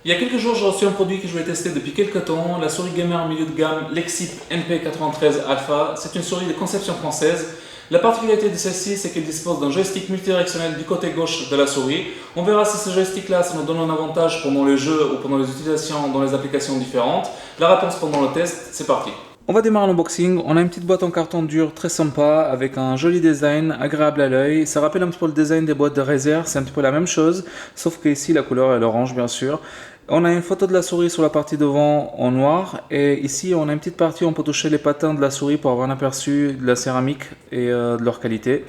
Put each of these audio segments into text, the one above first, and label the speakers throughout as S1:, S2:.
S1: Il y a quelques jours, j'ai reçu un produit que je voulais tester depuis quelques temps, la souris gamer milieu de gamme Lexip NP93 Alpha. C'est une souris de conception française. La particularité de celle-ci, c'est qu'elle dispose d'un joystick multidirectionnel du côté gauche de la souris. On verra si ce joystick-là, ça nous donne un avantage pendant les jeux ou pendant les utilisations dans les applications différentes. La réponse pendant le test, c'est parti. On va démarrer l'unboxing. On a une petite boîte en carton dur très sympa avec un joli design agréable à l'œil. Ça rappelle un petit peu le design des boîtes de Razer, c'est un petit peu la même chose, sauf que ici la couleur est l'orange bien sûr. On a une photo de la souris sur la partie devant en noir et ici on a une petite partie où on peut toucher les patins de la souris pour avoir un aperçu de la céramique et de leur qualité.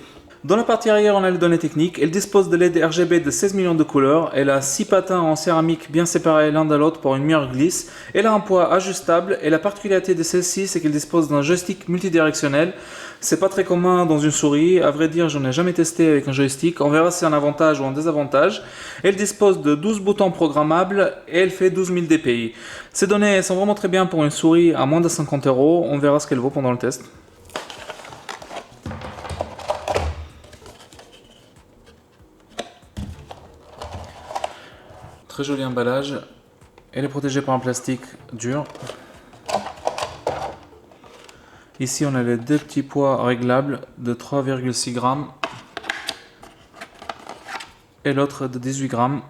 S1: Dans la partie arrière, on a les données techniques. Elle dispose de LED RGB de 16 millions de couleurs. Elle a 6 patins en céramique bien séparés l'un de l'autre pour une meilleure glisse. Elle a un poids ajustable et la particularité de celle-ci, c'est qu'elle dispose d'un joystick multidirectionnel. C'est pas très commun dans une souris. À vrai dire, j'en ai jamais testé avec un joystick. On verra si c'est un avantage ou un désavantage. Elle dispose de 12 boutons programmables et elle fait 12 000 dpi. Ces données sont vraiment très bien pour une souris à moins de 50 €. On verra ce qu'elle vaut pendant le test. Très joli emballage. Elle est protégée par un plastique dur. Ici, on a les deux petits poids réglables de 3,6 grammes et l'autre de 18 grammes.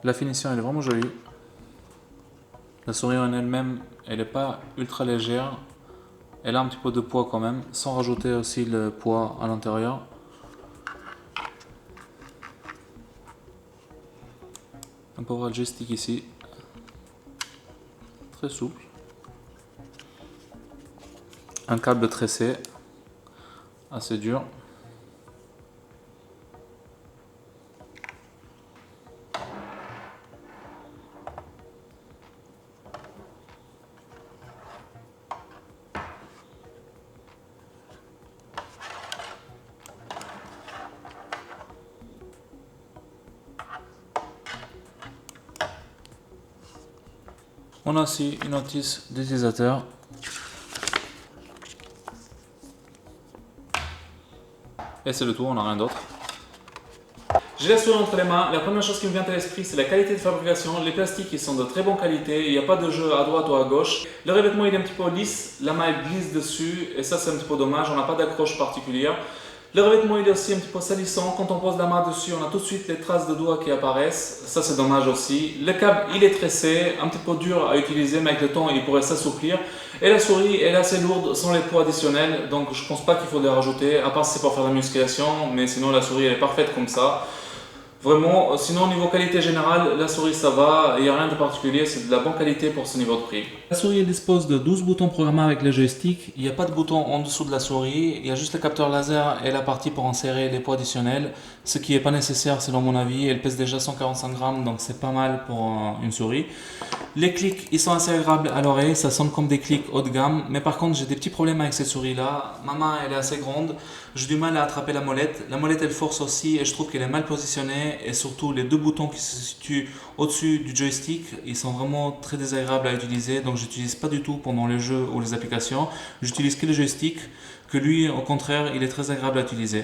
S1: La finition elle est vraiment jolie. La souris en elle-même, elle n'est pas ultra légère. Elle a un petit peu de poids quand même, sans rajouter aussi le poids à l'intérieur. On peut voir le joystick ici. Très souple. Un câble tressé, assez dur. On a aussi une notice d'utilisateur. Et c'est le tout, on n'a rien d'autre. J'ai la souris entre les mains. La première chose qui me vient à l'esprit, c'est la qualité de fabrication. Les plastiques ils sont de très bonne qualité. Il n'y a pas de jeu à droite ou à gauche. Le revêtement il est un petit peu lisse. La maille glisse dessus. Et ça, c'est un petit peu dommage. On n'a pas d'accroche particulière. Le revêtement il est aussi un petit peu salissant. Quand on pose la main dessus, on a tout de suite les traces de doigts qui apparaissent. Ça, c'est dommage aussi. Le câble il est tressé, un petit peu dur à utiliser, mais avec le temps il pourrait s'assouplir. Et la souris elle est assez lourde sans les poids additionnels. Donc je pense pas qu'il faut les rajouter, à part si c'est pour faire de la musculation. Mais sinon la souris elle est parfaite comme ça. Vraiment, sinon au niveau qualité générale, la souris ça va, il n'y a rien de particulier, c'est de la bonne qualité pour ce niveau de prix. La souris elle dispose de 12 boutons programmables avec le joystick, il n'y a pas de bouton en dessous de la souris, il y a juste le capteur laser et la partie pour insérer les poids additionnels, ce qui n'est pas nécessaire selon mon avis, elle pèse déjà 145 grammes donc c'est pas mal pour une souris. Les clics ils sont assez agréables à l'oreille, ça sonne comme des clics haut de gamme, mais par contre j'ai des petits problèmes avec cette souris là, ma main elle est assez grande, j'ai du mal à attraper la molette elle force aussi et je trouve qu'elle est mal positionnée et surtout les deux boutons qui se situent au-dessus du joystick ils sont vraiment très désagréables à utiliser donc j'utilise pas du tout pendant les jeux ou les applications, j'utilise que le joystick que lui au contraire il est très agréable à utiliser.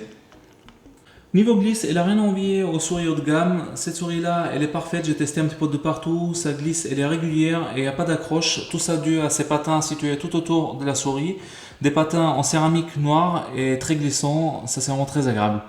S1: Niveau glisse, elle n'a rien à envier aux souris haut de gamme. Cette souris là, elle est parfaite, j'ai testé un petit peu de partout, sa glisse elle est régulière et il n'y a pas d'accroche. Tout ça dû à ses patins situés tout autour de la souris. Des patins en céramique noire et très glissants, ça c'est vraiment très agréable.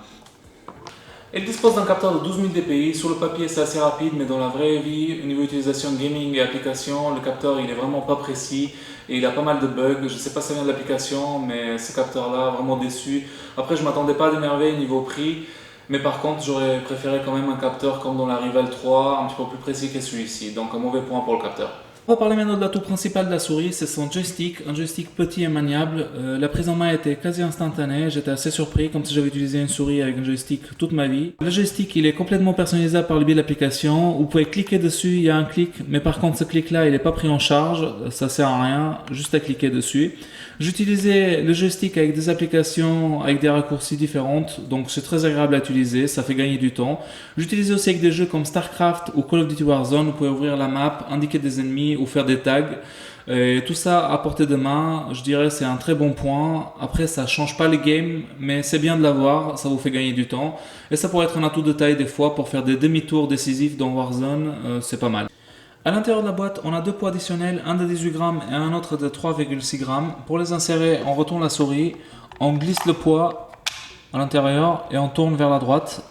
S1: Elle dispose d'un capteur de 12 000 dpi, sur le papier c'est assez rapide mais dans la vraie vie, au niveau utilisation gaming et application, le capteur il est vraiment pas précis et il a pas mal de bugs, je sais pas si ça vient de l'application mais ce capteur là vraiment déçu. Après je m'attendais pas à des merveilles niveau prix mais par contre j'aurais préféré quand même un capteur comme dans la Rival 3, un petit peu plus précis que celui-ci, donc un mauvais point pour le capteur. On va parler maintenant de l'atout principal de la souris, c'est son joystick, un joystick petit et maniable. La prise en main était quasi instantanée, j'étais assez surpris comme si j'avais utilisé une souris avec un joystick toute ma vie. Le joystick il est complètement personnalisable par le biais de l'application, vous pouvez cliquer dessus, il y a un clic, mais par contre ce clic là il n'est pas pris en charge, ça sert à rien, juste à cliquer dessus. J'utilisais le joystick avec des applications avec des raccourcis différentes, donc c'est très agréable à utiliser, ça fait gagner du temps. J'utilisais aussi avec des jeux comme StarCraft ou Call of Duty Warzone, vous pouvez ouvrir la map, indiquer des ennemis ou faire des tags. Et tout ça à portée de main, je dirais c'est un très bon point. Après ça change pas les games, mais c'est bien de l'avoir, ça vous fait gagner du temps. Et ça pourrait être un atout de taille des fois pour faire des demi-tours décisifs dans Warzone, c'est pas mal. À l'intérieur de la boîte, on a deux poids additionnels, un de 18 grammes et un autre de 3,6 grammes. Pour les insérer, on retourne la souris, on glisse le poids à l'intérieur et on tourne vers la droite.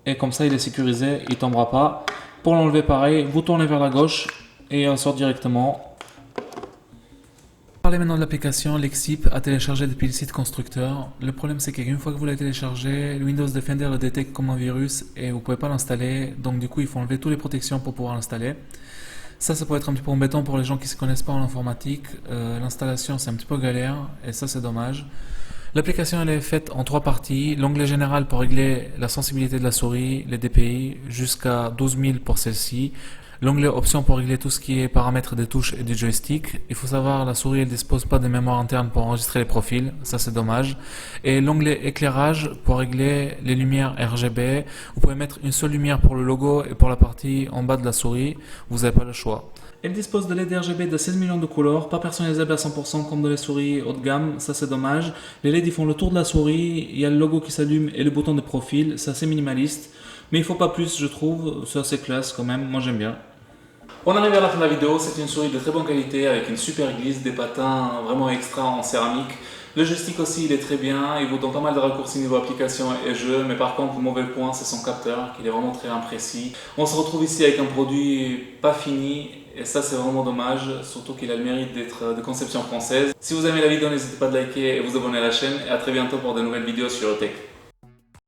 S1: Et comme ça, il est sécurisé, il ne tombera pas. Pour l'enlever, pareil, vous tournez vers la gauche et on sort directement. Parlez maintenant de l'application Lexip à télécharger depuis le site constructeur. Le problème c'est qu'une fois que vous l'avez téléchargé, le Windows Defender le détecte comme un virus et vous ne pouvez pas l'installer. Donc du coup il faut enlever toutes les protections pour pouvoir l'installer. Ça peut être un petit peu embêtant pour les gens qui ne se connaissent pas en informatique. L'installation c'est un petit peu galère et ça c'est dommage. L'application elle est faite en 3 parties. L'onglet général pour régler la sensibilité de la souris, les DPI, jusqu'à 12 000 pour celle-ci. L'onglet options pour régler tout ce qui est paramètres des touches et du joystick. Il faut savoir, la souris elle dispose pas de mémoire interne pour enregistrer les profils, ça c'est dommage. Et l'onglet éclairage pour régler les lumières RGB. Vous pouvez mettre une seule lumière pour le logo et pour la partie en bas de la souris, vous n'avez pas le choix. Elle dispose de LED RGB de 16 millions de couleurs, pas personnalisable à 100% comme dans les souris haut de gamme, ça c'est dommage. Les LED ils font le tour de la souris, il y a le logo qui s'allume et le bouton de profil, c'est assez minimaliste. Mais il faut pas plus je trouve, c'est assez classe quand même, moi j'aime bien. On arrive à la fin de la vidéo, c'est une souris de très bonne qualité avec une super glisse, des patins vraiment extra en céramique. Le joystick aussi il est très bien, il vous donne pas mal de raccourcis niveau application et jeu, mais par contre le mauvais point c'est son capteur qui est vraiment très imprécis. On se retrouve ici avec un produit pas fini et ça c'est vraiment dommage, surtout qu'il a le mérite d'être de conception française. Si vous aimez la vidéo n'hésitez pas à liker et vous abonner à la chaîne et à très bientôt pour de nouvelles vidéos sur Tech.